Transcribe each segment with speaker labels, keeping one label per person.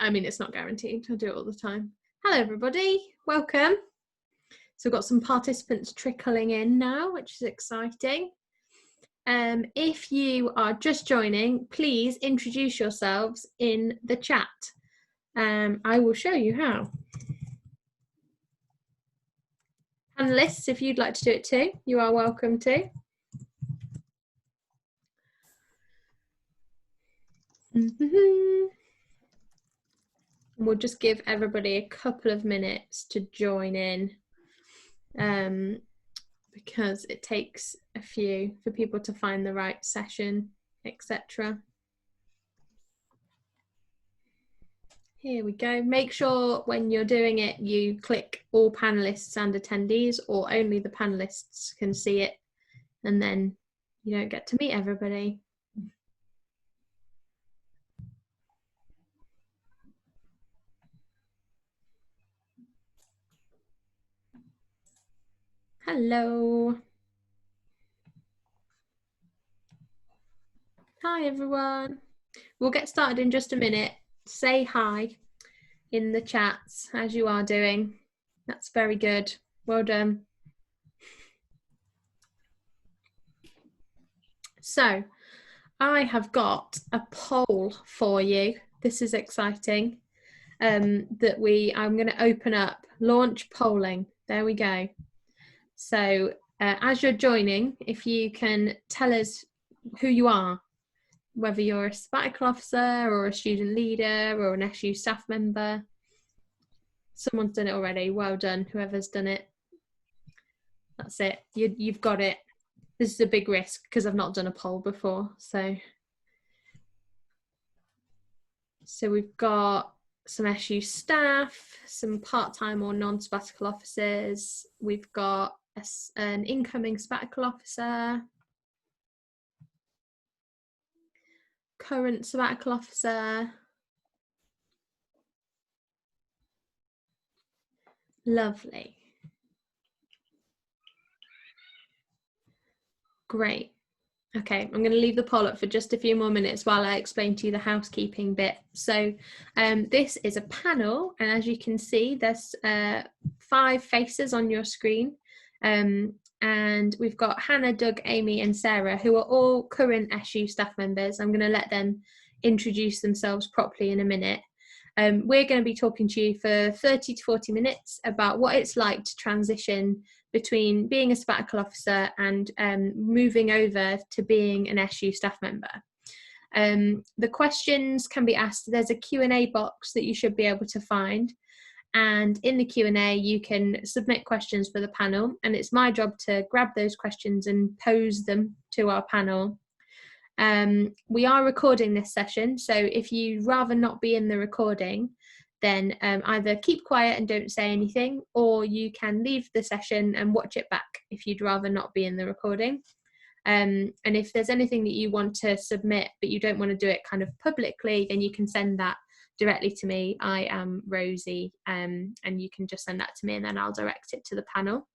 Speaker 1: I mean, it's not guaranteed. I do it all the time. Hello, everybody. Welcome. So we've got some participants trickling in now, which is exciting. If you are just joining, please introduce yourselves in the chat. I will show you how. Panelists, if you'd like to do it too, you are welcome to. We'll just give everybody a couple of minutes to join in, because it takes a few for people to find the right session, etc. Here we go. Make sure when you're doing it, you click all panelists and attendees, or only the panelists can see it, and then you don't get to meet everybody. Hello. Hi, everyone. We'll get started in just a minute. Say hi in the chats as you are doing. That's very good. Well done. So I have got a poll for you. This is exciting. I'm going to open up launch polling. There we go. So as you're joining, if you can tell us who you are, whether you're a sabbatical officer or a student leader or an SU staff member. Someone's done it already. Well done, whoever's done it. That's it. You've got it. This is a big risk because I've not done a poll before. So we've got some SU staff, some part-time or non-sabbatical officers. We've got an incoming sabbatical officer, current sabbatical officer. Lovely. Great. Okay, I'm going to leave the poll up for just a few more minutes while I explain to you the housekeeping bit. So this is a panel, and as you can see, there's 5 faces on your screen. And we've got Hannah, Doug, Amy and Sarah, who are all current SU staff members. I'm going to let them introduce themselves properly in a minute. We're going to be talking to you for 30 to 40 minutes about what it's like to transition between being a sabbatical officer and moving over to being an SU staff member. The questions can be asked. There's a Q&A box that you should be able to find. And in the Q&A, you can submit questions for the panel, and it's my job to grab those questions and pose them to our panel. We are recording this session, so if you'd rather not be in the recording, then either keep quiet and don't say anything, or you can leave the session and watch it back if you'd rather not be in the recording. And if there's anything that you want to submit but you don't want to do it kind of publicly, then you can send that directly to me. I am Rosie, and you can just send that to me and then I'll direct it to the panel.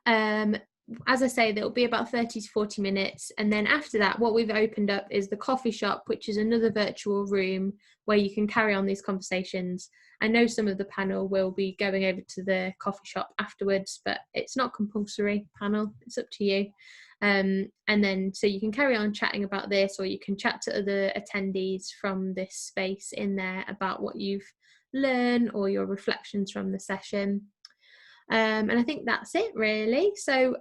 Speaker 1: As I say, there will be about 30 to 40 minutes, and then after that what we've opened up is the coffee shop, which is another virtual room where you can carry on these conversations. I know some of the panel will be going over to the coffee shop afterwards, but it's not compulsory, panel, it's up to you. And then so you can carry on chatting about this, or you can chat to other attendees from this space in there about what you've learned or your reflections from the session. And I think that's it really. So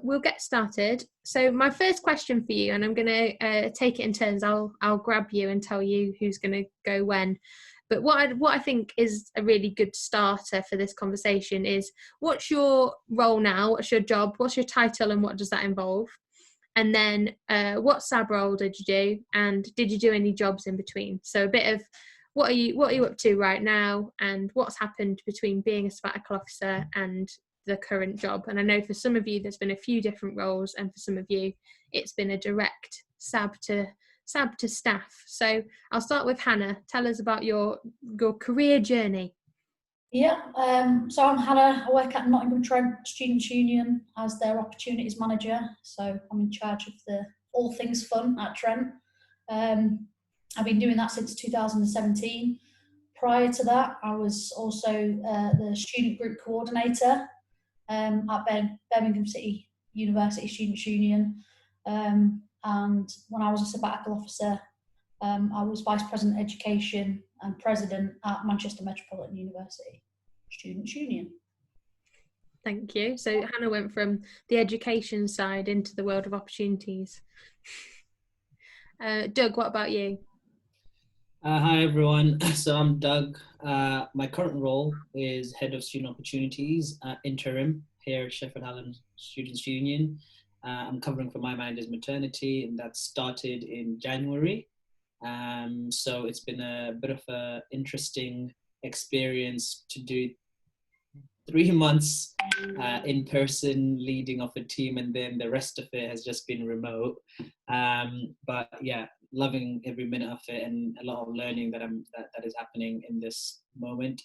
Speaker 1: we'll get started. So my first question for you, and I'm going to take it in turns. I'll grab you and tell you who's going to go when. But what I think is a really good starter for this conversation is, what's your role now? What's your job? What's your title, and what does that involve? And then what Sabb role did you do, and did you do any jobs in between? So a bit of what are you up to right now, and what's happened between being a sabbatical officer and the current job. And I know for some of you there's been a few different roles, and for some of you it's been a direct Sabb to staff. So I'll start with Hannah. Tell us about your career journey.
Speaker 2: Yeah, so I'm Hannah. I work at Nottingham Trent Students' Union as their opportunities manager. So I'm in charge of all things fun at Trent. I've been doing that since 2017. Prior to that, I was also the student group coordinator at Birmingham City University Students' Union. And when I was a sabbatical officer, I was Vice President Education and President at Manchester Metropolitan University Students' Union.
Speaker 1: Thank you. So Hannah went from the education side into the world of opportunities. Doug, what about you?
Speaker 3: Hi everyone. So I'm Doug. My current role is Head of Student Opportunities at Interim here at Sheffield Hallam Students' Union. I'm covering for my manager's maternity, and that started in January. So it's been a bit of an interesting experience to do 3 months in person leading of a team, and then the rest of it has just been remote. But yeah, loving every minute of it, and a lot of learning that is happening in this moment.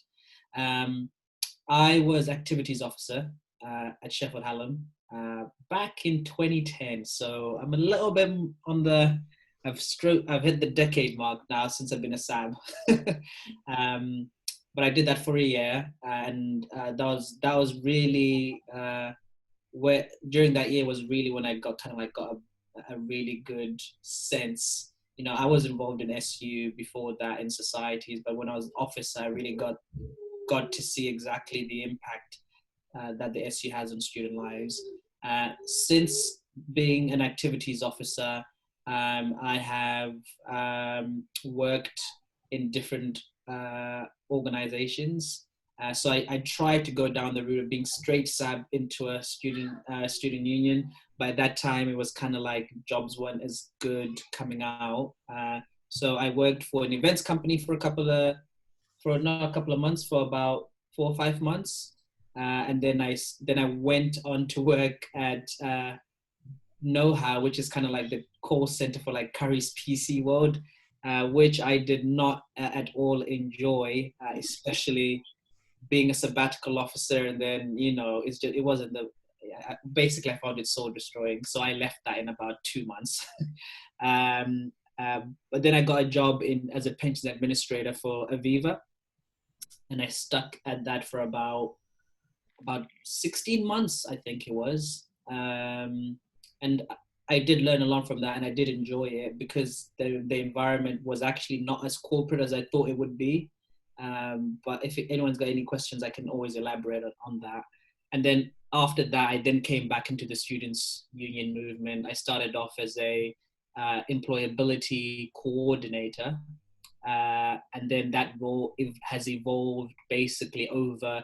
Speaker 3: I was activities officer at Sheffield Hallam back in 2010, so I'm a little bit on the I've hit the decade mark now since I've been a Sabb. But I did that for a year, and that was really where during that year was really when I got a really good sense. You know, I was involved in SU before that in societies, but when I was officer, I really got to see exactly the impact that the SU has on student lives. Since being an activities officer, I have worked in different organizations. So I tried to go down the route of being straight Sabb into a student union. By that time, it was kind of like jobs weren't as good coming out. So I worked for an events company for not a couple of months, for about 4 or 5 months, and then I went on to work at Know-How, which is kind of like the call center for like Curry's PC World, which I did not at all enjoy, especially being a sabbatical officer. And then, you know, it wasn't basically I found it soul destroying. So I left that in about 2 months. But then I got a job as a pensions administrator for Aviva, and I stuck at that for about 16 months, I think it was. And I did learn a lot from that, and I did enjoy it because the environment was actually not as corporate as I thought it would be. But if anyone's got any questions, I can always elaborate on that. And then after that, I then came back into the students' union movement. I started off as a employability coordinator, and then that role has evolved basically over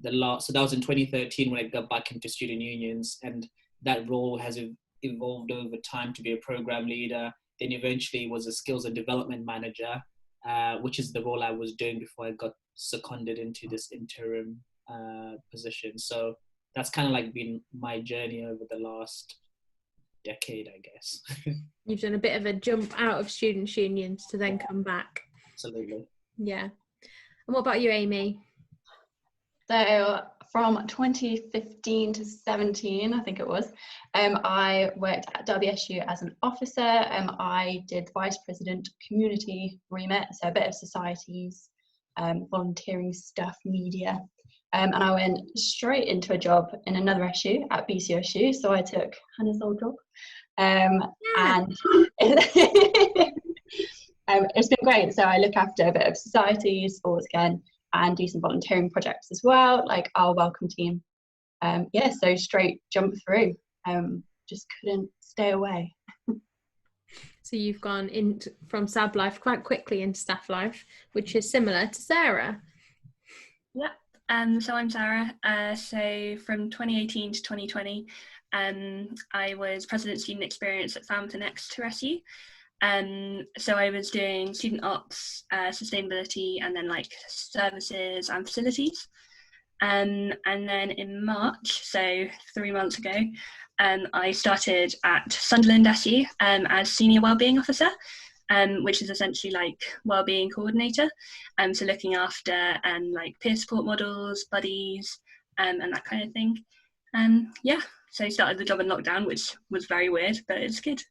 Speaker 3: so that was in 2013 when I got back into student unions, and that role has evolved over time to be a program leader, then eventually was a skills and development manager, which is the role I was doing before I got seconded into this interim position. So that's kind of like been my journey over the last decade, I guess.
Speaker 1: You've done a bit of a jump out of students' unions to then come back.
Speaker 3: Absolutely.
Speaker 1: Yeah. And what about you, Amy?
Speaker 4: So from 2015 to 17, I think it was, I worked at WSU as an officer. I did vice president community remit, so a bit of societies, volunteering stuff, media. And I went straight into a job in another SU at BCSU. So I took Hannah's old job. And it's been great. So I look after a bit of societies, sports again, and do some volunteering projects as well, like our welcome team. So straight jump through. Just couldn't stay away.
Speaker 1: So you've gone from Sabb life quite quickly into staff life, which is similar to Sarah.
Speaker 5: Yeah. So I'm Sarah. So from 2018 to 2020, I was President Student Experience at Fountain Next to SU. So I was doing student ops, sustainability, and then like services and facilities. And then in March, so 3 months ago, I started at Sunderland SU as Senior Wellbeing Officer, which is essentially like wellbeing coordinator. So looking after like peer support models, buddies, and that kind of thing. So I started the job in lockdown, which was very weird, but it's good.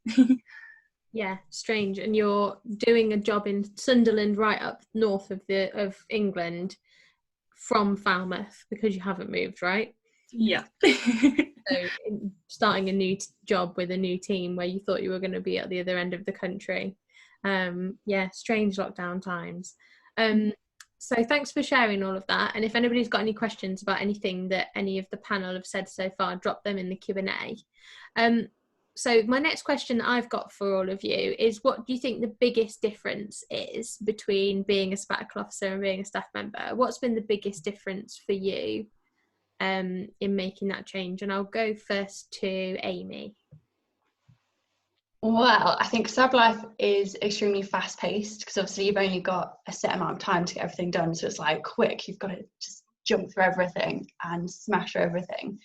Speaker 1: Yeah, strange. And you're doing a job in Sunderland, right up north of England, from Falmouth, because you haven't moved, right?
Speaker 5: Yeah.
Speaker 1: So starting a new job with a new team where you thought you were going to be at the other end of the country. Yeah, strange lockdown times. So thanks for sharing all of that. And if anybody's got any questions about anything that any of the panel have said so far, drop them in the Q&A. So my next question that I've got for all of you is, what do you think the biggest difference is between being a sabbatical officer and being a staff member? What's been the biggest difference for you in making that change? And I'll go first to Amy.
Speaker 4: Well, I think Sabb life is extremely fast paced, because obviously you've only got a set amount of time to get everything done. So it's like quick, you've got to just jump through everything and smash through everything.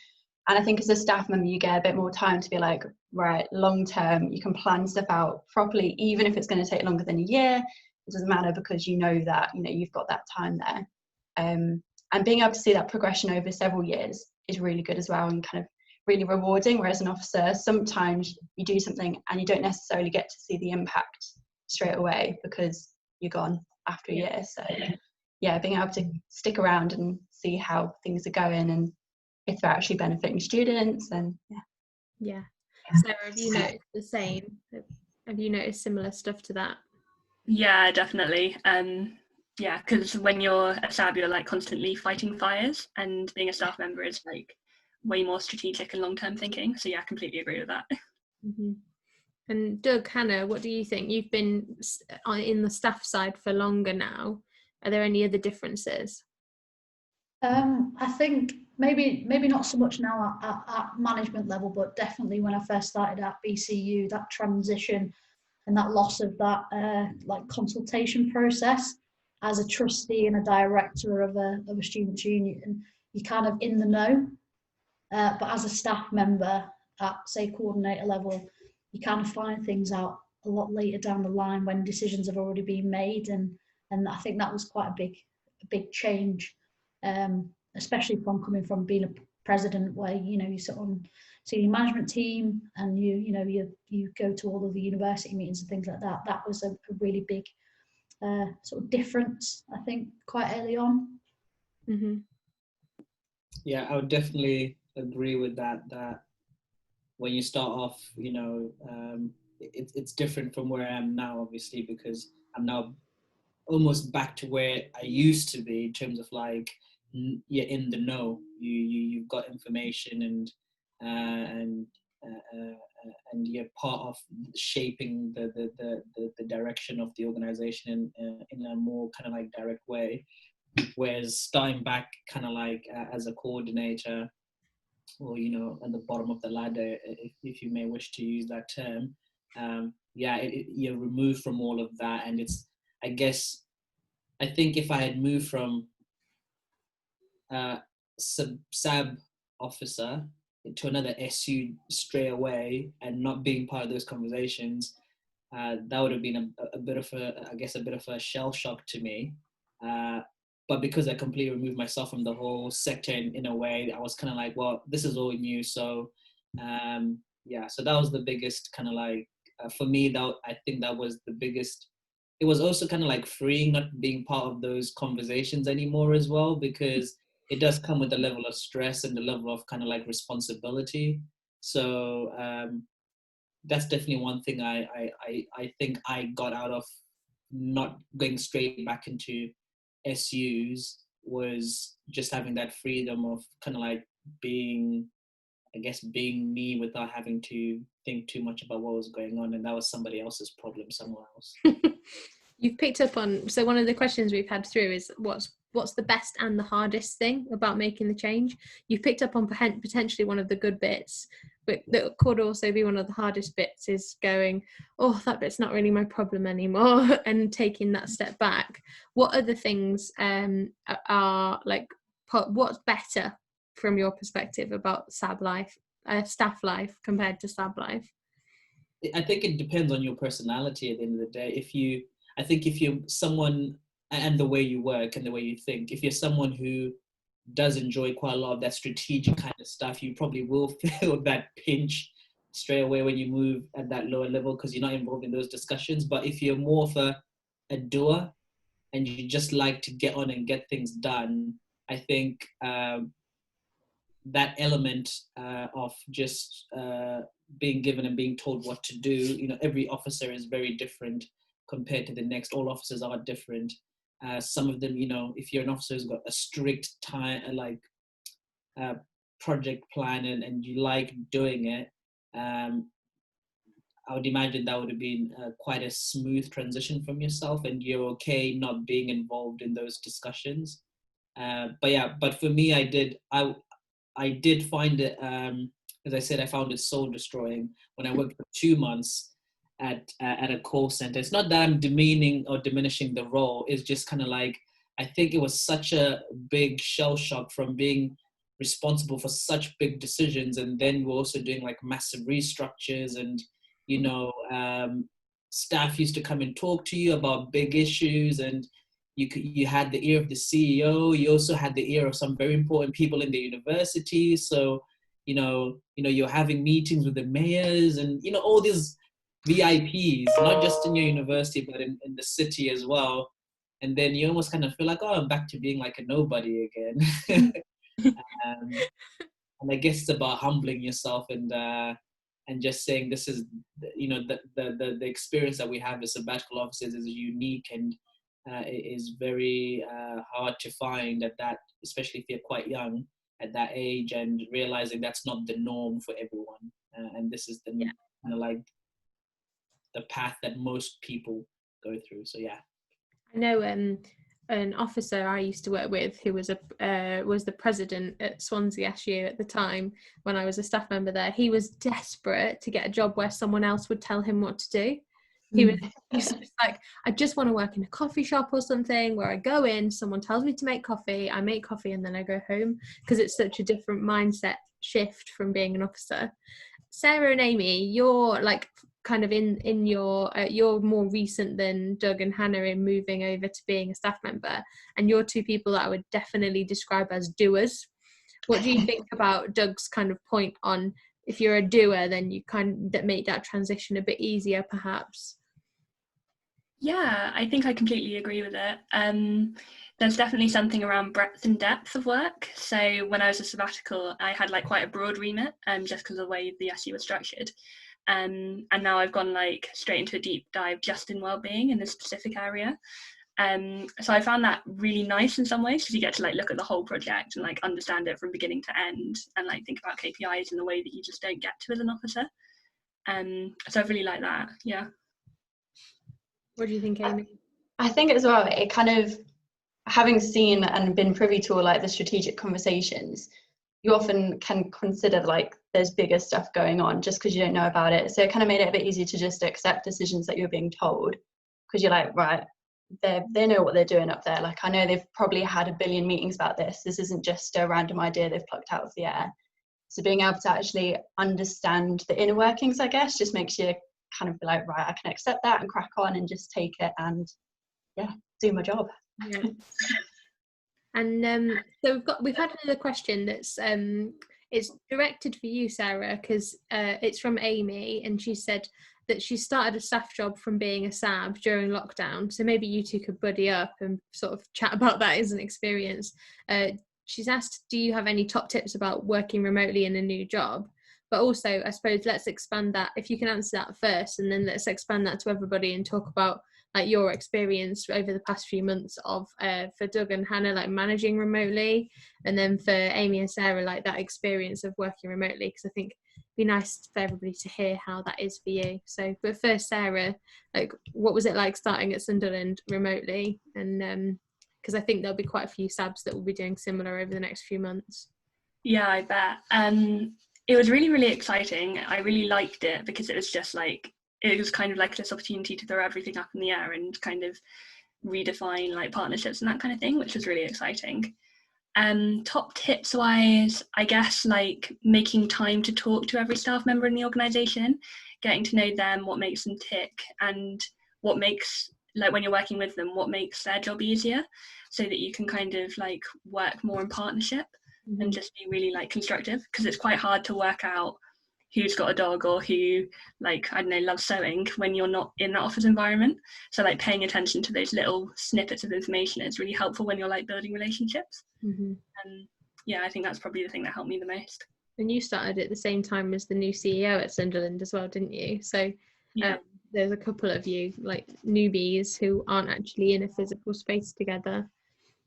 Speaker 4: And I think as a staff member, you get a bit more time to be like, right, long term, you can plan stuff out properly, even if it's going to take longer than a year. It doesn't matter, because you know that, you know, you've got that time there. And being able to see that progression over several years is really good as well, and kind of really rewarding. Whereas an officer, sometimes you do something and you don't necessarily get to see the impact straight away because you're gone after a year. So yeah, being able to stick around and see how things are going and if they're actually benefiting students, and
Speaker 1: yeah. Sarah, have you noticed the same? Have you noticed similar stuff to that?
Speaker 5: Yeah, definitely. Yeah, because when you're a Sabb, you're like constantly fighting fires, and being a staff member is like way more strategic and long-term thinking. So yeah, I completely agree with that.
Speaker 1: Mm-hmm. And Doug, Hannah, what do you think? You've been in the staff side for longer now. Are there any other differences?
Speaker 2: I think maybe not so much now at management level, but definitely when I first started at BCU, that transition and that loss of that like consultation process as a trustee and a director of a students' union, you're kind of in the know. But as a staff member at, say, coordinator level, you kind of find things out a lot later down the line when decisions have already been made, and I think that was quite a big change, especially from coming from being a president, where you sit on senior management team and you go to all of the university meetings and things like that. That was a really big sort of difference, I think, quite early on.
Speaker 1: Mm-hmm.
Speaker 3: Yeah, I would definitely agree with that. That when you start off, it's different from where I am now, obviously, because I'm now almost back to where I used to be in terms of like you're in the know. You've got information and you're part of shaping the direction of the organization in a more kind of like direct way. Whereas starting back kind of like as a coordinator, or at the bottom of the ladder, if you may wish to use that term, you're removed from all of that. And it's, I think if I had moved from Sabb officer to another SU straight away and not being part of those conversations, that would have been a bit of a shell shock to me. But because I completely removed myself from the whole sector in a way, I was kind of like, well, this is all new. So, so that was the biggest kind of like, for me, I think that was the biggest. It was also kind of like freeing, not being part of those conversations anymore as well, because it does come with a level of stress and the level of kind of like responsibility. So that's definitely one thing I think I got out of not going straight back into SUs, was just having that freedom of kind of like being me without having to think too much about what was going on, and that was somebody else's problem somewhere else.
Speaker 1: You've picked up on, so one of the questions we've had through is what's the best and the hardest thing about making the change. You've picked up on potentially one of the good bits, but that could also be one of the hardest bits, is going, oh, that bit's not really my problem anymore, and taking that step back. What other things are like, what's better from your perspective about Sabb life, staff life compared to Sabb life?
Speaker 3: I think it depends on your personality at the end of the day. I think if you're someone, and the way you work and the way you think, if you're someone who does enjoy quite a lot of that strategic kind of stuff, you probably will feel that pinch straight away when you move at that lower level because you're not involved in those discussions. But if you're more of a doer and you just like to get on and get things done, I think that element of just being given and being told what to do, you know, every officer is very different compared to the next. All officers are different. Some of them, you know, if you're an officer who's got a strict time, project plan and you like doing it, I would imagine that would have been quite a smooth transition from yourself, and you're okay not being involved in those discussions. But for me, I did find it, as I said, I found it soul destroying when I worked for 2 months at a call center. It's not that I'm demeaning or diminishing the role. It's just kind of like, I think it was such a big shell shock from being responsible for such big decisions, and then we're also doing like massive restructures, and you know, staff used to come and talk to you about big issues, and you had the ear of the CEO. You also had the ear of some very important people in the university. So you know you're having meetings with the mayors and, you know, all these VIPs, not just in your university but in the city as well. And then you almost kind of feel like, oh, I'm back to being like a nobody again. And I guess it's about humbling yourself and just saying this is, you know, the experience that we have as sabbatical officers is unique, and it is very hard to find at that, especially if you're quite young at that age, and realizing that's not the norm for everyone. And this is the kind of like the path that most people go through. So yeah.
Speaker 1: I know an officer I used to work with who was the president at Swansea SU at the time when I was a staff member there. He was desperate to get a job where someone else would tell him what to do. He was just like, I just want to work in a coffee shop or something where I go in, someone tells me to make coffee, I make coffee, and then I go home, because it's such a different mindset shift from being an officer. Sarah and Amy, you're like kind of in your you're more recent than Doug and Hannah in moving over to being a staff member, and you're two people that I would definitely describe as doers. What do you think about Doug's kind of point on, if you're a doer, then you that make that transition a bit easier perhaps?
Speaker 5: Yeah, I think I completely agree with it. There's definitely something around breadth and depth of work. So when I was a sabbatical, I had like quite a broad remit, just because of the way the SU was structured. And now I've gone like straight into a deep dive just in wellbeing in a specific area. So I found that really nice in some ways, because you get to like look at the whole project and like understand it from beginning to end, and like think about KPIs in the way that you just don't get to as an officer. So I really like that. Yeah.
Speaker 1: What do you think, Amy?
Speaker 4: I think as well, it kind of, having seen and been privy to all like the strategic conversations, you often can consider like there's bigger stuff going on just because you don't know about it. So it kind of made it a bit easier to just accept decisions that you're being told, because you're like, right, they know what they're doing up there. Like, I know they've probably had a billion meetings about this. This isn't just a random idea they've plucked out of the air. So being able to actually understand the inner workings, I guess, just makes you kind of be like, right, I can accept that and crack on and just take it and do my job.
Speaker 1: Yeah. And so we've had another question that's it's directed for you, Sarah, because it's from Amy, and she said that she started a staff job from being a Sabb during lockdown. So maybe you two could buddy up and sort of chat about that as an experience. She's asked, do you have any top tips about working remotely in a new job? But also, I suppose, let's expand that. If you can answer that first, and then let's expand that to everybody and talk about like your experience over the past few months of, for Doug and Hannah, like managing remotely, and then for Amy and Sarah, like that experience of working remotely, because I think it'd be nice for everybody to hear how that is for you. So, but first, Sarah, like, what was it like starting at Sunderland remotely? And because I think there'll be quite a few Sabbs that will be doing similar over the next few months.
Speaker 5: Yeah, I bet. It was really, really exciting. I really liked it because it was just like, it was kind of like this opportunity to throw everything up in the air and kind of redefine like partnerships and that kind of thing, which was really exciting. Top tips wise, I guess like making time to talk to every staff member in the organisation, getting to know them, what makes them tick, and what makes, like when you're working with them, what makes their job easier, so that you can kind of like work more in partnership and just be really like constructive, because it's quite hard to work out who's got a dog or who, like, I don't know, loves sewing when you're not in that office environment. So like paying attention to those little snippets of information is really helpful when you're like building relationships. And yeah, I think that's probably the thing that helped me the most.
Speaker 1: And you started at the same time as the new CEO at Sunderland as well, didn't you? So there's a couple of you, like newbies, who aren't actually in a physical space together.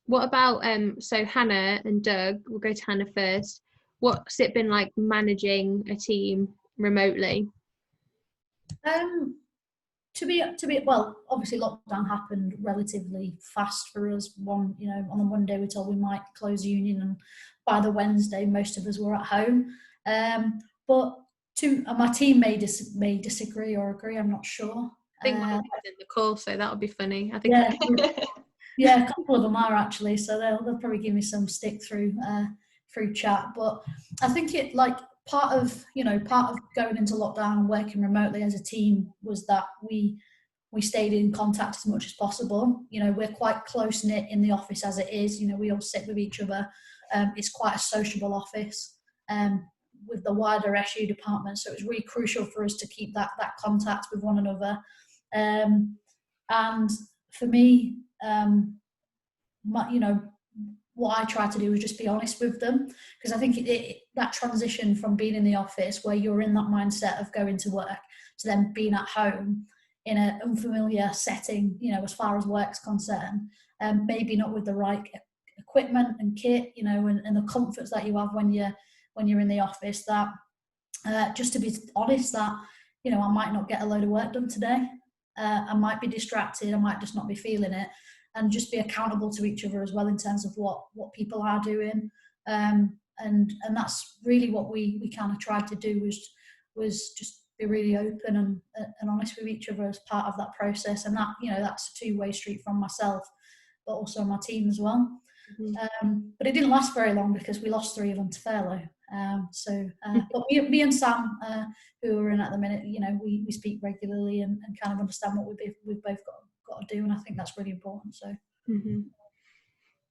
Speaker 1: What about so Hannah and Doug, we'll go to Hannah first. What's it been like managing a team remotely?
Speaker 2: To be well, obviously lockdown happened relatively fast for us. On the Monday we told we might close union, and by the Wednesday most of us were at home. But my team may disagree or agree. I'm not sure.
Speaker 1: I think one of them is in the call, so that'll be funny. I think.
Speaker 2: Yeah, a couple of them are actually, so they'll probably give me some stick through chat. But I think it, like, part of going into lockdown and working remotely as a team was that we stayed in contact as much as possible. We're quite close knit in the office as it is. We all sit with each other. It's quite a sociable office with the wider SU department, so it was really crucial for us to keep that contact with one another. And for me, what I try to do is just be honest with them, because I think that transition from being in the office where you're in that mindset of going to work to then being at home in an unfamiliar setting, as far as work's concerned, maybe not with the right equipment and kit, and the comforts that you have when you're in the office, that just to be honest that, I might not get a load of work done today. I might be distracted, I might just not be feeling it, and just be accountable to each other as well in terms of what people are doing. And that's really what we kind of tried to do, was just be really open and honest with each other as part of that process. And that, that's a two-way street from myself, but also my team as well. But it didn't last very long because we lost 3 of them to furlough. But me and Sam, who are in at the minute, we speak regularly and kind of understand what we've both got to do, and I think that's really important. So,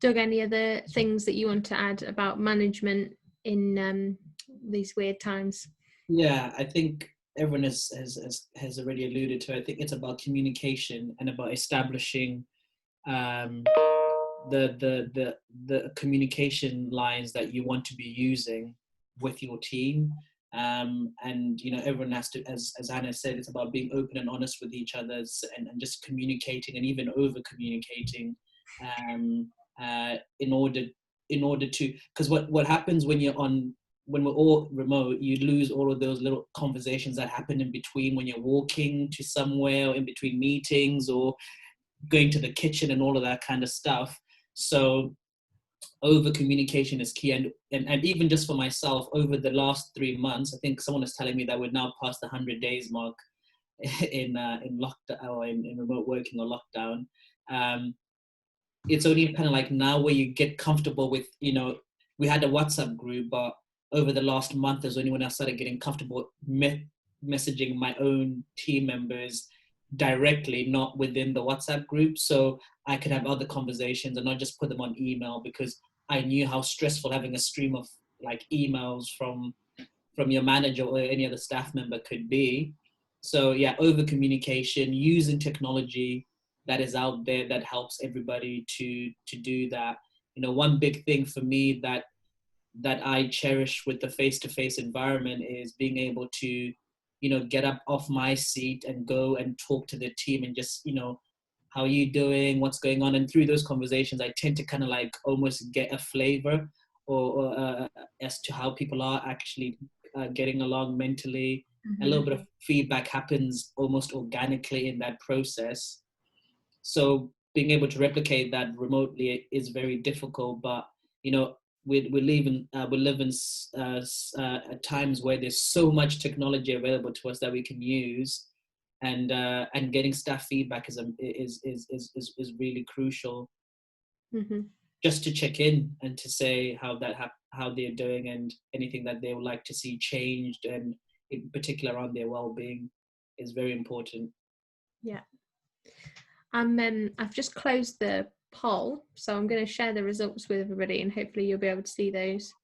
Speaker 1: Doug, any other things that you want to add about management in these weird times?
Speaker 3: Yeah, I think everyone has already alluded to. I think it's about communication and about establishing the communication lines that you want to be using with your team. And everyone has to, as Anna said, it's about being open and honest with each other, and just communicating, and even over communicating, in order to, because what happens when we're all remote, you lose all of those little conversations that happen in between when you're walking to somewhere, or in between meetings, or going to the kitchen and all of that kind of stuff. So over communication is key. And even just for myself, over the last 3 months, I think someone is telling me that we're now past the 100 days mark in lockdown, or in remote working or lockdown. It's only kind of like now where you get comfortable with, we had a WhatsApp group, but over the last month is only when I started getting comfortable messaging my own team members directly, not within the WhatsApp group, so I could have other conversations and not just put them on email, because I knew how stressful having a stream of like emails from your manager or any other staff member could be. So yeah, over communication, using technology that is out there that helps everybody to do that. One big thing for me that I cherish with the face-to-face environment is being able to get up off my seat and go and talk to the team and just, how are you doing? What's going on? And through those conversations, I tend to kind of like almost get a flavor or as to how people are actually getting along mentally. A little bit of feedback happens almost organically in that process. So being able to replicate that remotely is very difficult, but, we live in times where there's so much technology available to us that we can use, and getting staff feedback is really crucial. Just to check in and to say how they're doing and anything that they would like to see changed, and in particular around their well-being, is very important.
Speaker 1: Yeah. I've just closed the poll, so I'm going to share the results with everybody, and hopefully you'll be able to see those.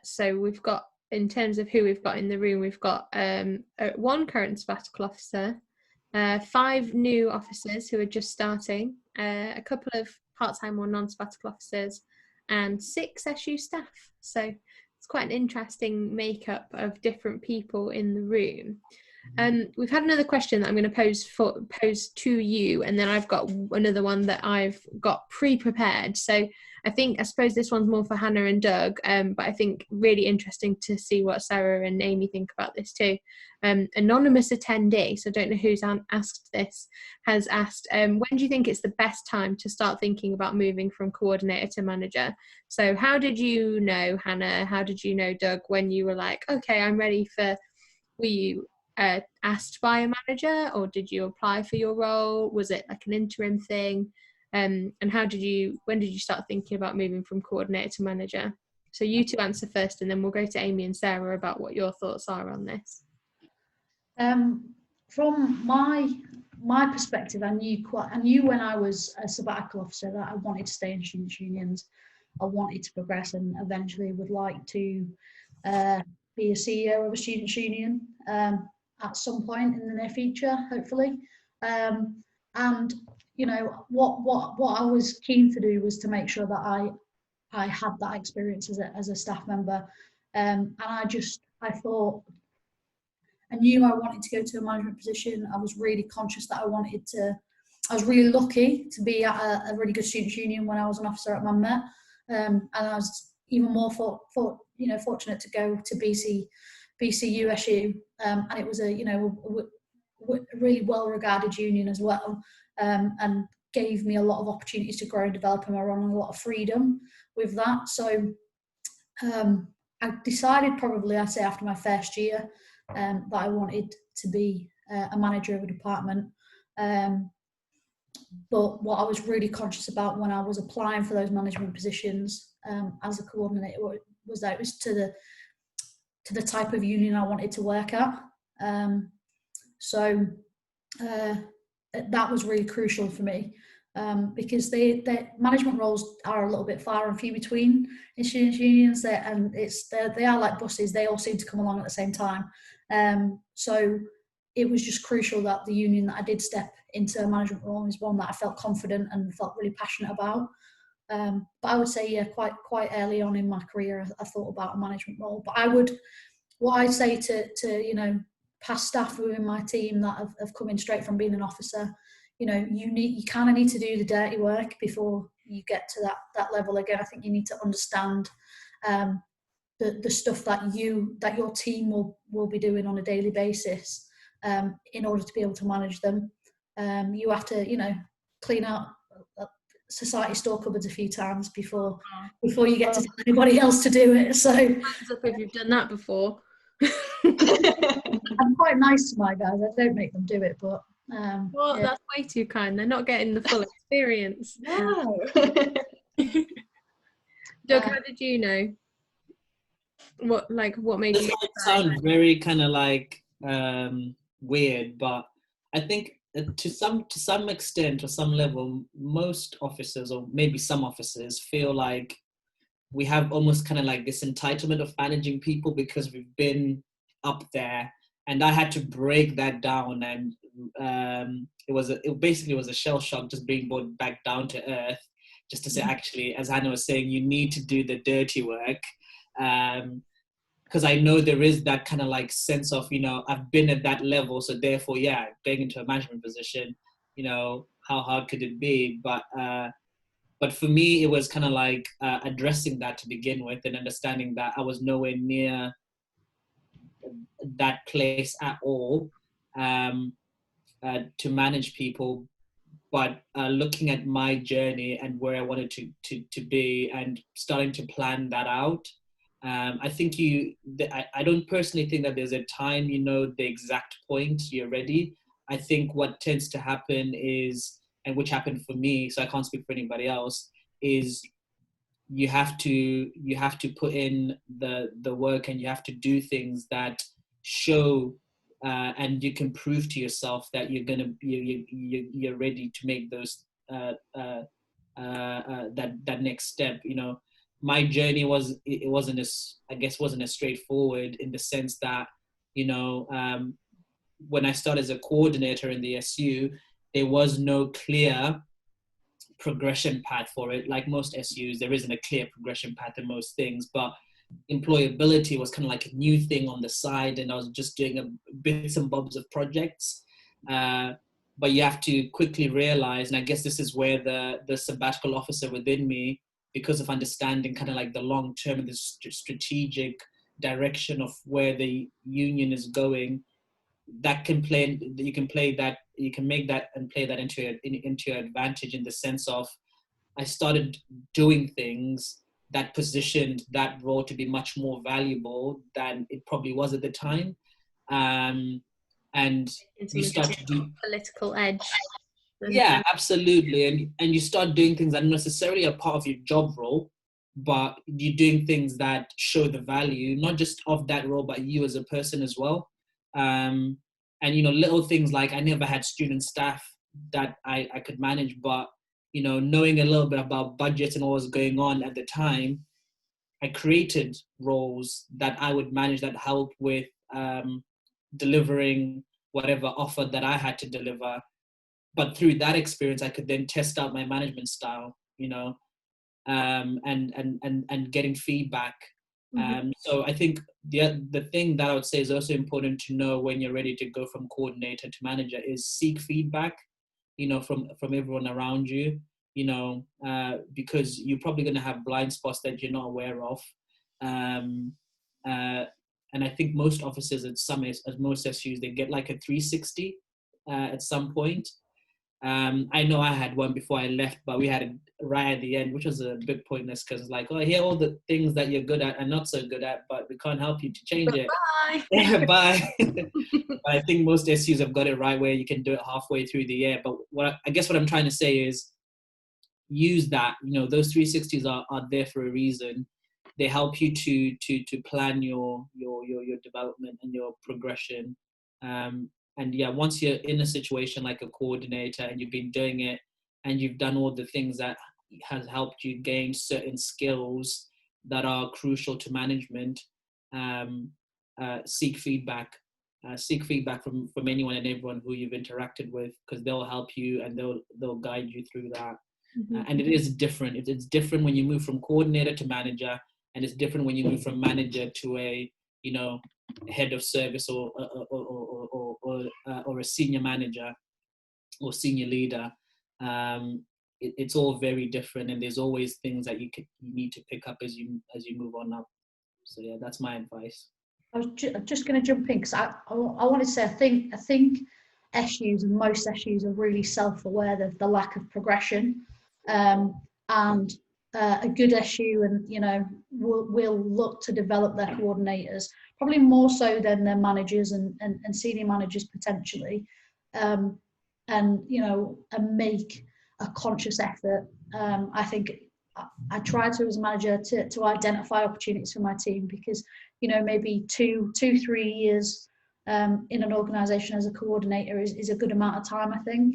Speaker 1: So we've got in terms of who we've got in the room, we've got one current sabbatical officer, 5 new officers who are just starting, a couple of part-time or non-sabbatical officers, and 6 SU staff. So it's quite an interesting makeup of different people in the room. We've had another question that I'm going to pose to you, and then I've got another one that I've got pre-prepared. So I suppose this one's more for Hannah and Doug, but I think really interesting to see what Sarah and Amy think about this too. Anonymous attendee, so I don't know who's asked this, has asked, when do you think it's the best time to start thinking about moving from coordinator to manager? So how did you know, Hannah? How did you know, Doug, when you were like, okay, I'm ready for, were you asked by a manager, or did you apply for your role? Was it like an interim thing? And when did you start thinking about moving from coordinator to manager? So you two answer first, and then we'll go to Amy and Sarah about what your thoughts are on this.
Speaker 2: From my perspective, I knew when I was a sabbatical officer that I wanted to stay in students' unions. I wanted to progress, and eventually would like to be a CEO of a students' union at some point in the near future, hopefully. And you know, what I was keen to do was to make sure that I had that experience as a staff member, and I thought, I knew I wanted to go to a management position. I was really conscious that I was really lucky to be at a really good students' union when I was an officer at Manmet, and I was even more fortunate to go to BCUSU, and it was a really well-regarded union as well, and gave me a lot of opportunities to grow and develop in my role, and a lot of freedom with that. So I decided probably, I'd say after my first year, that I wanted to be a manager of a department. But what I was really conscious about when I was applying for those management positions as a coordinator was that it was to the type of union I wanted to work at. So that was really crucial for me, because the management roles are a little bit far and few between in students' unions, and they are like buses, they all seem to come along at the same time. So it was just crucial that the union that I did step into a management role is one that I felt confident and felt really passionate about. But I would say, yeah, quite early on in my career, I thought about a management role. But what I say to past staff within my team that have come in straight from being an officer, you kind of need to do the dirty work before you get to that level again. I think you need to understand the stuff that your team will be doing on a daily basis in order to be able to manage them. You have to clean out society store cupboards a few times before you get to tell anybody else to do it. So
Speaker 1: hands up if you've done that before.
Speaker 2: I'm quite nice to my guys. I don't make them do it, but
Speaker 1: well, that's way too kind. They're not getting the full experience.
Speaker 2: No.
Speaker 1: Doug, how did you know? What made you?
Speaker 3: This might sound very kind of like weird, but I think to some extent or some level, most officers, or maybe some officers, feel like we have almost kind of like this entitlement of managing people because we've been up there. And I had to break that down, and it basically was a shell shock, just being brought back down to earth, just to say, actually, as Hannah was saying, you need to do the dirty work, because I know there is that kind of like sense of, I've been at that level, so therefore, yeah, going into a management position, how hard could it be? But for me, it was kind of like addressing that to begin with, and understanding that I was nowhere near that place at all to manage people, but looking at my journey and where I wanted to be, and starting to plan that out. I think I don't personally think that there's a time, the exact point you're ready. I think what tends to happen is, and which happened for me, so I can't speak for anybody else, is you have to put in the work, and you have to do things that show and you can prove to yourself that you're ready to make those that next step. my journey wasn't as straightforward, in the sense that, when I started as a coordinator in the SU, there was no clear progression path for it. Like most SUs, there isn't a clear progression path in most things, but employability was kind of like a new thing on the side, and I was just doing bits and bobs of projects. But you have to quickly realize, and I guess this is where the sabbatical officer within me, because of understanding kind of like the long term and the strategic direction of where the union is going, that you can make that and play that into your advantage, in the sense of, I started doing things that positioned that role to be much more valuable than it probably was at the time. And you start to do
Speaker 1: political edge.
Speaker 3: Yeah, absolutely. And you start doing things that are necessarily a part of your job role, but you're doing things that show the value, not just of that role, but you as a person as well. And, little things like, I never had student staff that I could manage, but, knowing a little bit about budgets and what was going on at the time, I created roles that I would manage that help with delivering whatever offer that I had to deliver. But through that experience, I could then test out my management style, and getting feedback. So I think the thing that I would say is also important to know when you're ready to go from coordinator to manager is seek feedback, from everyone around you, because you're probably going to have blind spots that you're not aware of. And I think most officers at most SUs, they get like a 360 at some point. I know I had one before I left, but we had it right at the end, which was a bit pointless, because like, oh, here are all the things that you're good at and not so good at, but we can't help you to change it.
Speaker 1: Bye.
Speaker 3: Bye. But I think most SUs have got it right, where you can do it halfway through the year. But what I'm trying to say is, use that. Those 360s are there for a reason. They help you to plan your development and your progression. And yeah, once you're in a situation like a coordinator and you've been doing it and you've done all the things that has helped you gain certain skills that are crucial to management, seek feedback. Seek feedback from anyone and everyone who you've interacted with, because they'll help you and they'll guide you through that. And it is different. It's different when you move from coordinator to manager, and it's different when you move from manager to a head of service or a senior manager or senior leader. It's all very different, and there's always things that you need to pick up as you move on up. So yeah, that's my advice.
Speaker 2: I was just going to jump in, because I wanted to say, I think SUs and most SUs are really self-aware of the lack of progression, and a good SU and will look to develop their coordinators, probably more so than their managers and senior managers potentially, and make a conscious effort. I think I try to, as a manager, to identify opportunities for my team, because maybe 2-3 years in an organisation as a coordinator is a good amount of time, I think,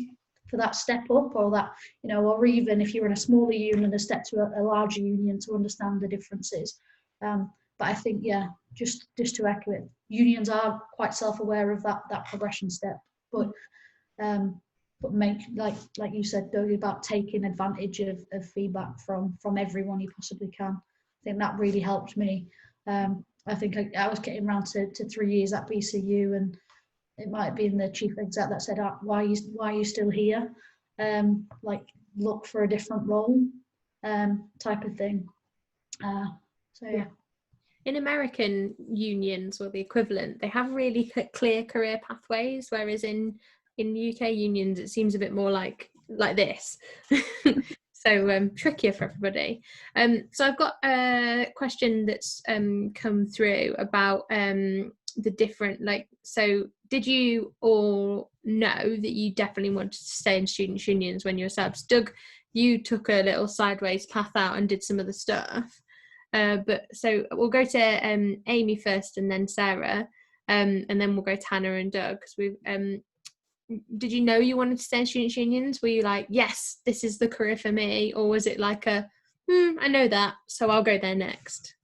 Speaker 2: for that step up, or that, or even if you're in a smaller union, a step to a larger union, to understand the differences. But I think, yeah, just to echo it, unions are quite self-aware of that progression step, but make, like you said, Doug, about taking advantage of feedback from everyone you possibly can. I think that really helped me. I think I was getting around to 3 years at BCU, and it might have been the chief exec that said, why are you still here? Like, look for a different role, type of thing. So yeah.
Speaker 1: In American unions, or the equivalent, they have really clear career pathways, whereas in UK unions it seems a bit more like this. So trickier for everybody. So I've got a question that's come through about the different, so did you all know that you definitely wanted to stay in student unions when you were Sabbs? Doug, you took a little sideways path out and did some other stuff. But so we'll go to Amy first, and then Sarah, and then we'll go to Hannah and Doug, because we've did you know you wanted to stay in student unions? Were you like, yes, this is the career for me? Or was it like I know that, so I'll go there next.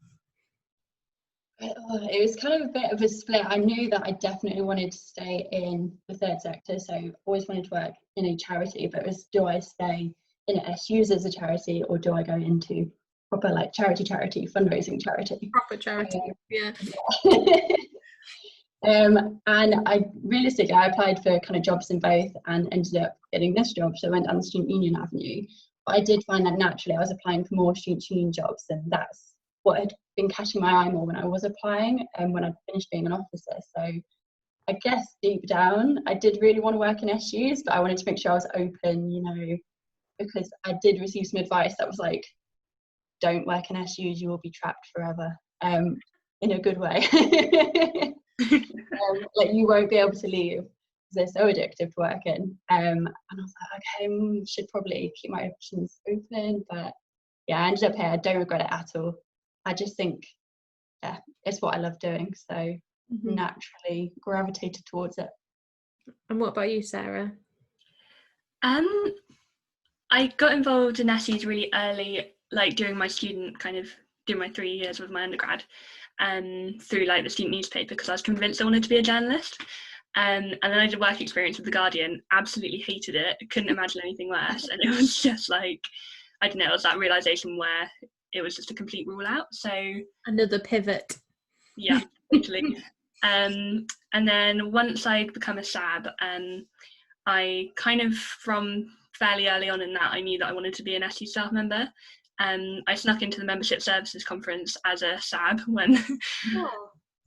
Speaker 4: It was kind of a bit of a split. I knew that I definitely wanted to stay in the third sector, so I always wanted to work in a charity, but it was, do I stay in SUs as a charity, or do I go into proper like charity, fundraising charity?
Speaker 1: Proper charity, yeah.
Speaker 4: And I realistically, I applied for kind of jobs in both and ended up getting this job, so I went down the student union avenue. But I did find that naturally I was applying for more student union jobs, and that's what had been catching my eye more when I was applying and when I finished being an officer. So I guess deep down I did really want to work in SUs, but I wanted to make sure I was open, you know, because I did receive some advice that was like, don't work in SUs, you will be trapped forever, in a good way. Like you won't be able to leave because they're so addictive to work in. And I was like, okay, should probably keep my options open. But yeah, I ended up here. I don't regret it at all. I just think, yeah, it's what I love doing. So naturally gravitated towards it.
Speaker 1: And what about you, Sarah?
Speaker 5: I got involved in SEs really early, like during my 3 years with my undergrad, through like the student newspaper, because I was convinced I wanted to be a journalist. And then I did work experience with The Guardian, absolutely hated it, couldn't imagine anything worse. And it was just like, I don't know, it was that realisation where it was just a complete rule out. So
Speaker 1: another pivot.
Speaker 5: Yeah, totally. And then once I'd become a Sabb, I kind of, from fairly early on in that, I knew that I wanted to be an SU staff member. I snuck into the membership services conference as a Sabb when,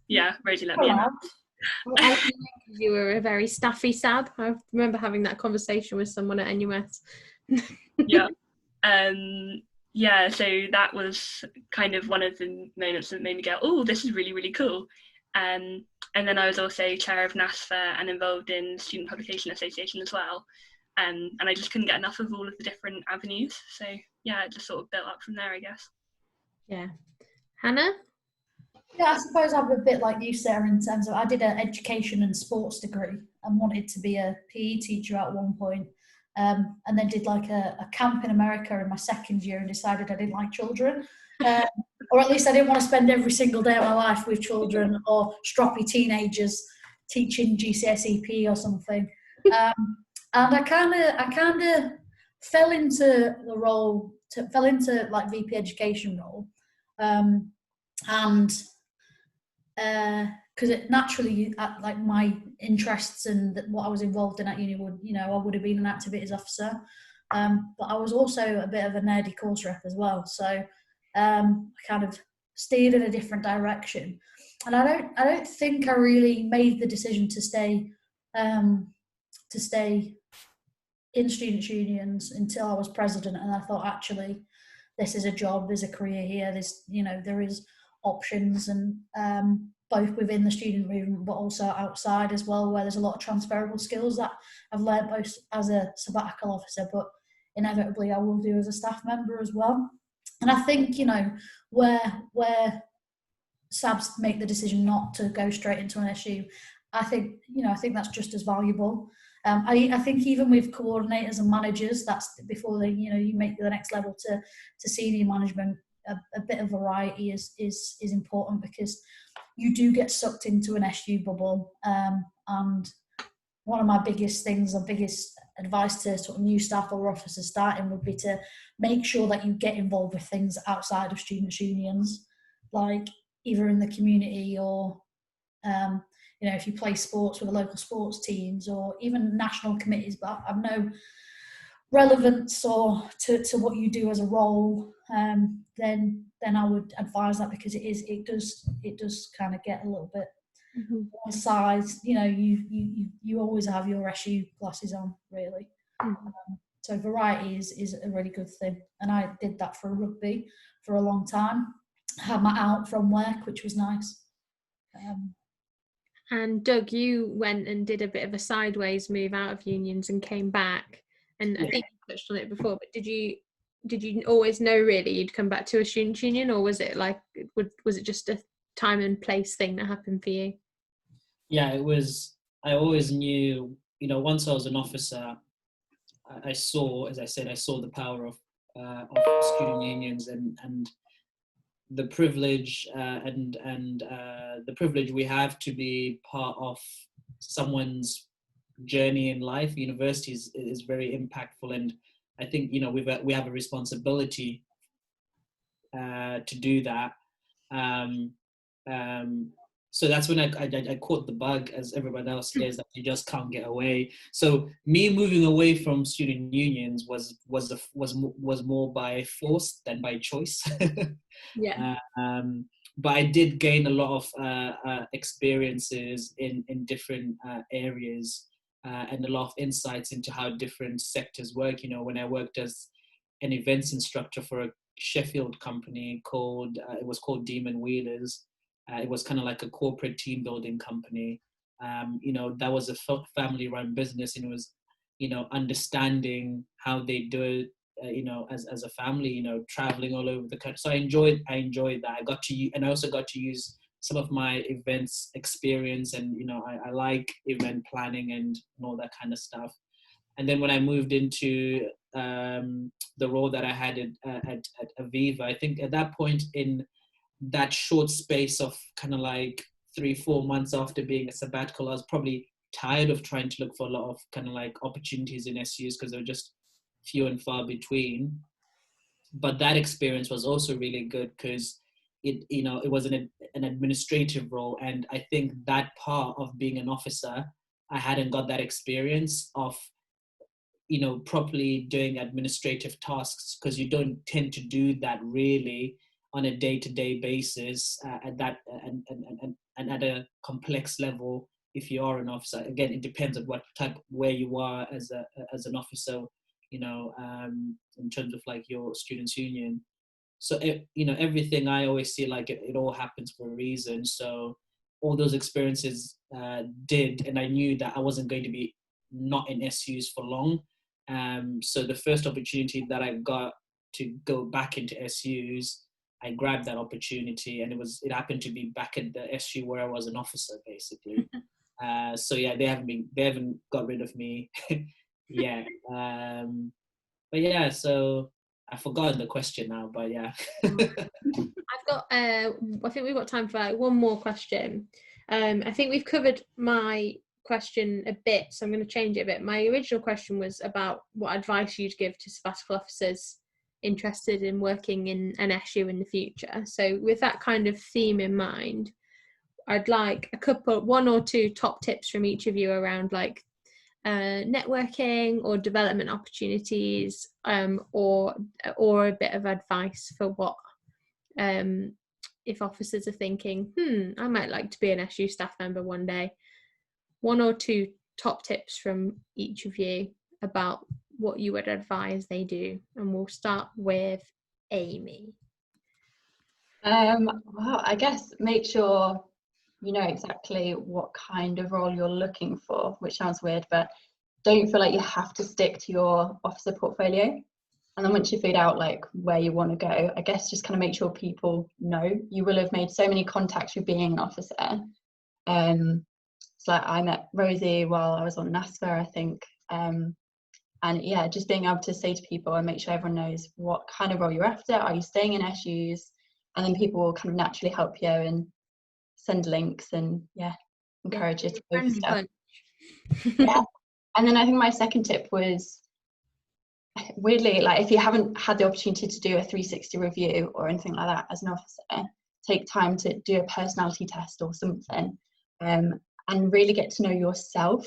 Speaker 5: yeah, Rosie let me in.
Speaker 1: You were a very staffy Sabb. I remember having that conversation with someone at NUS.
Speaker 5: Yeah. Yeah, so that was kind of one of the moments that made me go, oh, this is really, really cool. And then I was also chair of NASFA and involved in Student Publication Association as well. And I just couldn't get enough of all of the different avenues. So yeah, it just sort of built up from there, I guess.
Speaker 1: Yeah. Hannah?
Speaker 2: Yeah, I suppose I'm a bit like you, Sarah, in terms of I did an education and sports degree and wanted to be a PE teacher at one point. And then did like a camp in America in my second year and decided I didn't like children. Or at least I didn't want to spend every single day of my life with children or stroppy teenagers teaching GCSE PE or something. And I kind of fell into the role, fell into like VP education role. And because it naturally, like my interests and what I was involved in at uni would, you know, I would have been an activities officer, but I was also a bit of a nerdy course rep as well. So I kind of steered in a different direction, and I don't think I really made the decision to stay in students' unions until I was president, and I thought actually this is a job, there's a career here, there's, you know, there is options, and both within the student movement but also outside as well, where there's a lot of transferable skills that I've learned both as a sabbatical officer but inevitably I will do as a staff member as well. And I think, you know, where Sabbs make the decision not to go straight into an SU, I think that's just as valuable. I think even with coordinators and managers, that's before they, you know, you make the next level to senior management, a bit of variety is important, because you do get sucked into an SU bubble. And one of my biggest advice to sort of new staff or officers starting would be to make sure that you get involved with things outside of students' unions, like either in the community or you know, if you play sports with the local sports teams or even national committees, but I've no relevance or to what you do as a role, then I would advise that, because it does kind of get a little bit one side. You know, you always have your SU glasses on, really. So variety is a really good thing, and I did that for rugby for a long time. I had my out from work, which was nice.
Speaker 1: And Doug, you went and did a bit of a sideways move out of unions and came back. And I think you touched on it before, but did you always know really you'd come back to a student union, or was it just a time and place thing that happened for you?
Speaker 3: Yeah, it was. I always knew, you know, once I was an officer, I saw, as I said, I saw the power of student unions and the privilege the privilege we have to be part of someone's journey in life. University is very impactful, and I think we have a responsibility to do that. So that's when I caught the bug, as everyone else says, that you just can't get away. So me moving away from student unions was more by force than by choice.
Speaker 1: Yeah.
Speaker 3: But I did gain a lot of experiences in different areas and a lot of insights into how different sectors work. When I worked as an events instructor for a Sheffield company called it was called Demon Wheelers. It was kind of like a corporate team building company. That was a family-run business, and it was, understanding how they do it, as a family, traveling all over the country. So I enjoyed that. And I also got to use some of my events experience, and I like event planning and all that kind of stuff. And then when I moved into the role that I had at Aviva, I think at that point in that short space of kind of like 3-4 months after being a sabbatical, I was probably tired of trying to look for a lot of kind of like opportunities in SUs because they were just few and far between. But that experience was also really good because it was an administrative role, and I think that part of being an officer, I hadn't got that experience of properly doing administrative tasks, because you don't tend to do that really on a day-to-day basis at that and at a complex level. If you are an officer, again, it depends on what type, where you are as an officer, in terms of like your students' union. So everything, I always see like it all happens for a reason. So all those experiences did, and I knew that I wasn't going to be not in SUs for long. So the first opportunity that I got to go back into SUs, I grabbed that opportunity, and it happened to be back at the SU where I was an officer, basically. So yeah, they haven't got rid of me yet. But yeah, so I've forgotten the question now, but yeah.
Speaker 1: I've got I think we've got time for like one more question. I think we've covered my question a bit, so I'm going to change it a bit. My original question was about what advice you'd give to sabbatical officers interested in working in an SU in the future. So with that kind of theme in mind, I'd like one or two top tips from each of you around like networking or development opportunities, or a bit of advice for what if officers are thinking, I might like to be an SU staff member one day. One or two top tips from each of you about what you would advise they do, and we'll start with Amy.
Speaker 4: Well, I guess make sure you know exactly what kind of role you're looking for, which sounds weird, but don't feel like you have to stick to your officer portfolio. And then once you figure out like where you want to go, I guess just kind of make sure people know. You will have made so many contacts with being an officer. So like I met Rosie while I was on NASFA, I think. And yeah, just being able to say to people and make sure everyone knows what kind of role you're after. Are you staying in SUs? And then people will kind of naturally help you and send links and encourage you to go for stuff. Yeah. And then I think my second tip was, weirdly, like if you haven't had the opportunity to do a 360 review or anything like that as an officer, take time to do a personality test or something, and really get to know yourself,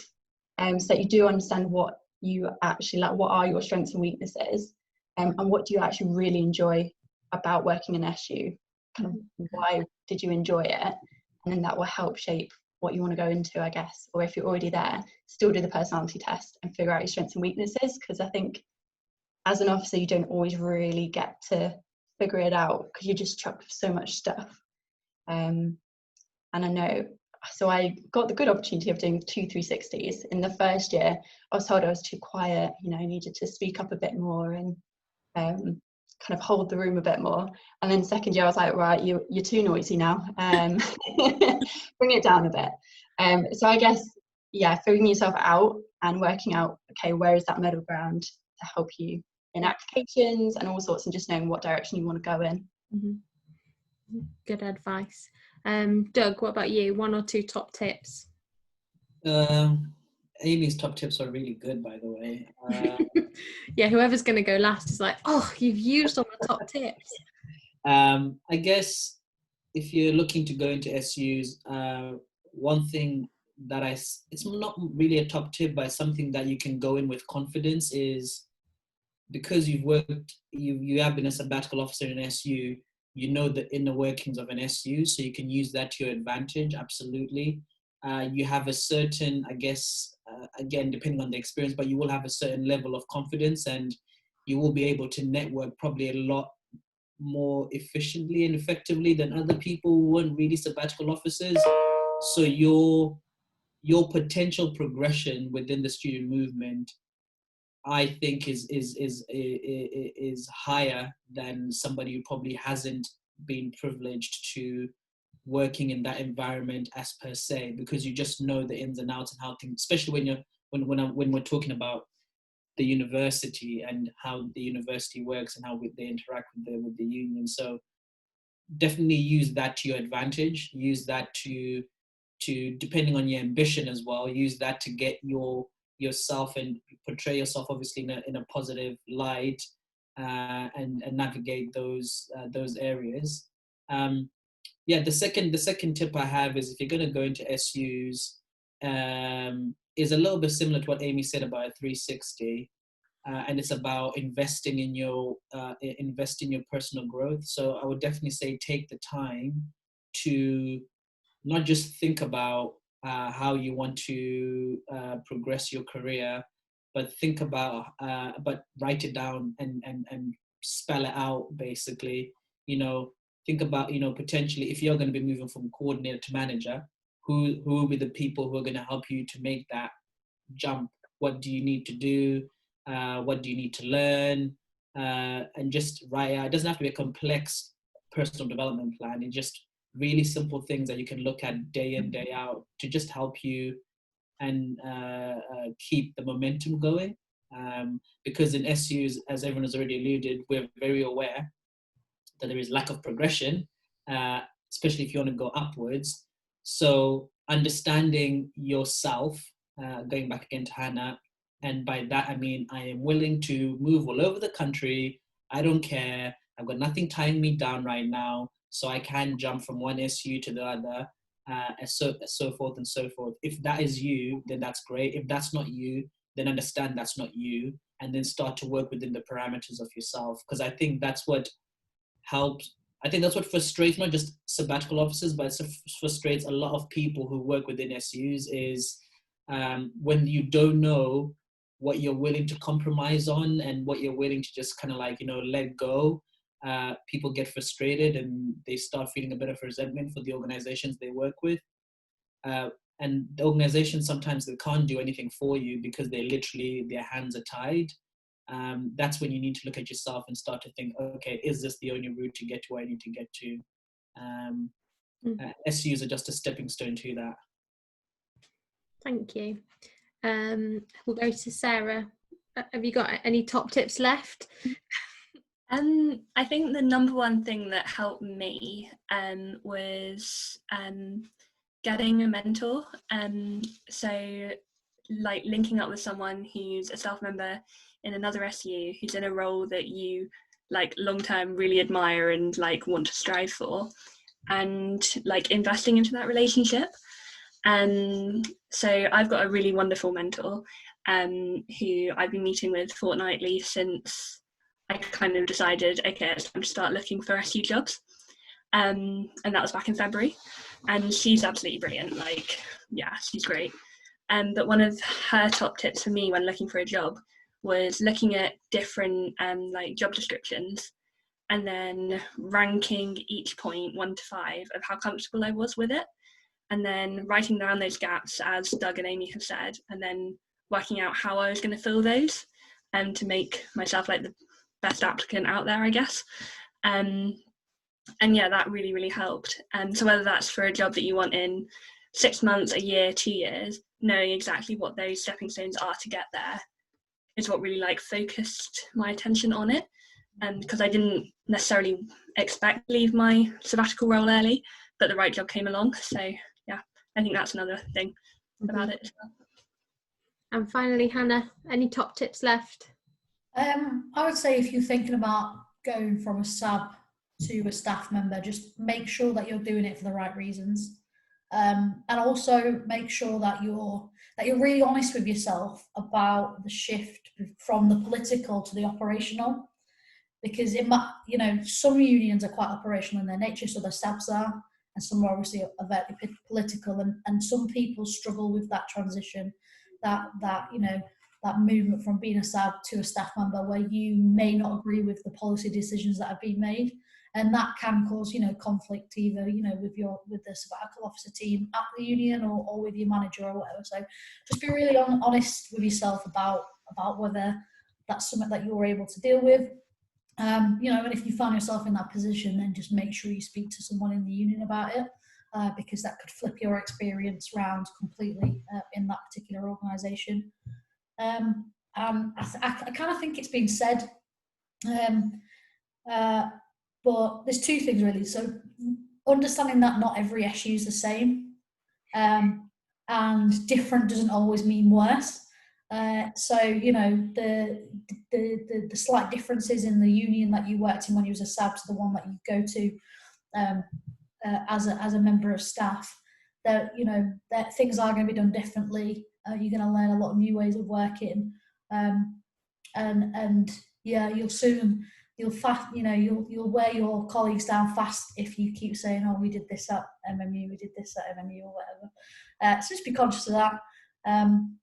Speaker 4: so that you do understand what you actually like, what are your strengths and weaknesses, and what do you actually really enjoy about working in SU, kind of why did you enjoy it, and then that will help shape what you want to go into, I guess. Or if you're already there, still do the personality test and figure out your strengths and weaknesses, because I think as an officer you don't always really get to figure it out because you're just chucked with so much stuff. And I know, so I got the good opportunity of doing 2 360s. In the first year I was told I was too quiet, I needed to speak up a bit more and kind of hold the room a bit more. And then second year I was like, right, you're too noisy now, bring it down a bit. So I guess figuring yourself out and working out, okay, where is that middle ground to help you in applications and all sorts, and just knowing what direction you want to go in.
Speaker 1: Mm-hmm. Good advice. Doug, what about you? 1 or 2 top tips?
Speaker 3: Amy's top tips are really good, by the way.
Speaker 1: Yeah, whoever's going to go last is like, oh, you've used all my top tips.
Speaker 3: I guess if you're looking to go into SUs, one thing that it's not really a top tip, but something that you can go in with confidence is, because you have been a sabbatical officer in SU, you know the inner workings of an SU, so you can use that to your advantage, absolutely. You have a certain, I guess, again, depending on the experience, but you will have a certain level of confidence, and you will be able to network probably a lot more efficiently and effectively than other people who weren't really sabbatical officers. So your potential progression within the student movement, I think, is higher than somebody who probably hasn't been privileged to working in that environment as per se, because you just know the ins and outs and how things, especially when we're talking about the university and how the university works and how they interact with the union. So definitely use that to your advantage. Use that to depending on your ambition as well, use that to get yourself and portray yourself obviously in a positive light, and navigate those areas. The second tip I have is, if you're going to go into SUs, is a little bit similar to what Amy said about a 360, and it's about investing in your personal growth. So I would definitely say take the time to not just think about how you want to progress your career, but think about, but write it down and spell it out, basically. Think about, potentially, if you're going to be moving from coordinator to manager, who will be the people who are going to help you to make that jump? What do you need to do? What do you need to learn? And just write out. It doesn't have to be a complex personal development plan. It's just really simple things that you can look at day in, day out, to just help you and keep the momentum going. Because in SUs, as everyone has already alluded, we're very aware that there is lack of progression, especially if you want to go upwards. So understanding yourself, going back again to Hannah, and by that I mean I am willing to move all over the country. I don't care. I've got nothing tying me down right now, so I can jump from one SU to the other, and so forth and so forth. If that is you, then that's great. If that's not you, then understand that's not you, and then start to work within the parameters of yourself. Because I think that's what helps. I think that's what frustrates not just sabbatical officers, but it frustrates a lot of people who work within SUs, is when you don't know what you're willing to compromise on and what you're willing to just kind of like, let go. People get frustrated and they start feeling a bit of resentment for the organizations they work with. And the organizations, sometimes they can't do anything for you because their hands are tied. That's when you need to look at yourself and start to think, okay, is this the only route to get to where I need to get to? SUs are just a stepping stone to that.
Speaker 1: Thank you. We'll go to Sarah. Have you got any top tips left?
Speaker 5: I think the number one thing that helped me was getting a mentor. So like linking up with someone who's a staff member in another SU, who's in a role that you like long term really admire and like want to strive for, and like investing into that relationship. So I've got a really wonderful mentor who I've been meeting with fortnightly since I kind of decided, okay, it's time to start looking for SU jobs. And that was back in February. And she's absolutely brilliant. Like, yeah, she's great. But one of her top tips for me when looking for a job was looking at different like job descriptions and then ranking each point 1 to 5 of how comfortable I was with it. And then writing down those gaps, as Doug and Amy have said, and then working out how I was going to fill those to make myself like the best applicant out there, I guess. And yeah, that really, really helped. So whether that's for a job that you want in 6 months, a year, 2 years, knowing exactly what those stepping stones are to get there is what really like focused my attention on it, and because I didn't necessarily expect to leave my sabbatical role early, but the right job came along. So yeah, I think that's another thing about it as well.
Speaker 1: And finally, Hannah, any top tips left?
Speaker 2: I would say if you're thinking about going from a Sabb to a staff member, just make sure that you're doing it for the right reasons, and also make sure that you're really honest with yourself about the shift from the political to the operational. Because some unions are quite operational in their nature, so the Sabbs are, and some are obviously are very political, and some people struggle with that transition, that movement from being a Sabb to a staff member, where you may not agree with the policy decisions that have been made, and that can cause conflict either with the sabbatical officer team at the union or with your manager or whatever. So just be really honest with yourself about whether that's something that you're able to deal with. And if you find yourself in that position, then just make sure you speak to someone in the union about it, because that could flip your experience round completely in that particular organisation. And I kind of think it's been said, but there's two things really. So understanding that not every SU is the same, and different doesn't always mean worse. So the slight differences in the union that you worked in when you was a Sabb to the one that you go to as a member of staff, that things are going to be done differently. You're going to learn a lot of new ways of working, and yeah, you'll wear your colleagues down fast if you keep saying, oh, we did this at MMU, we did this at MMU or whatever. So just be conscious of that.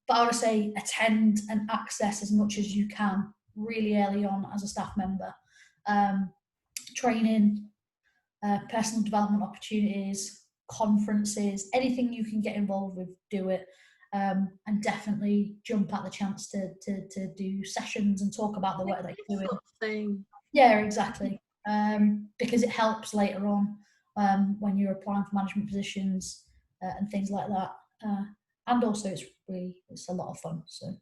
Speaker 2: But I would say attend and access as much as you can really early on as a staff member. Training, personal development opportunities, conferences, anything you can get involved with, do it. And definitely jump at the chance to do sessions and talk about the work that you're doing.
Speaker 1: Thing.
Speaker 2: Yeah, exactly. Because it helps later on when you're applying for management positions and things like that. And also it's a lot of fun. So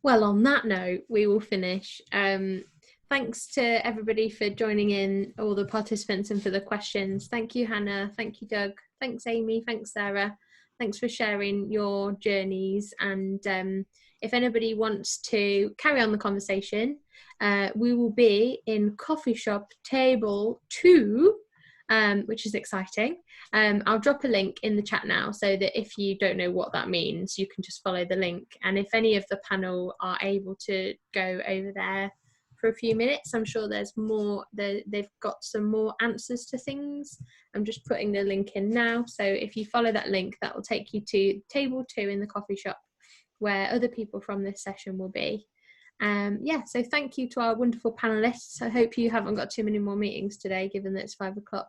Speaker 1: well, on that note, we will finish. Thanks to everybody for joining in, all the participants, and for the questions. Thank you, Hannah. Thank you, Doug. Thanks, Amy. Thanks, Sarah. Thanks for sharing your journeys. And if anybody wants to carry on the conversation, we will be in coffee shop table 2, which is exciting. I'll drop a link in the chat now, so that if you don't know what that means, you can just follow the link. And if any of the panel are able to go over there for a few minutes, I'm sure there's more. They've got some more answers to things. I'm just putting the link in now, so if you follow that link, that will take you to table 2 in the coffee shop, where other people from this session will be. So thank you to our wonderful panelists. I hope you haven't got too many more meetings today, given that it's 5 o'clock,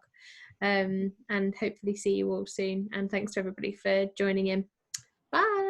Speaker 1: and hopefully see you all soon. And thanks to everybody for joining in. Bye.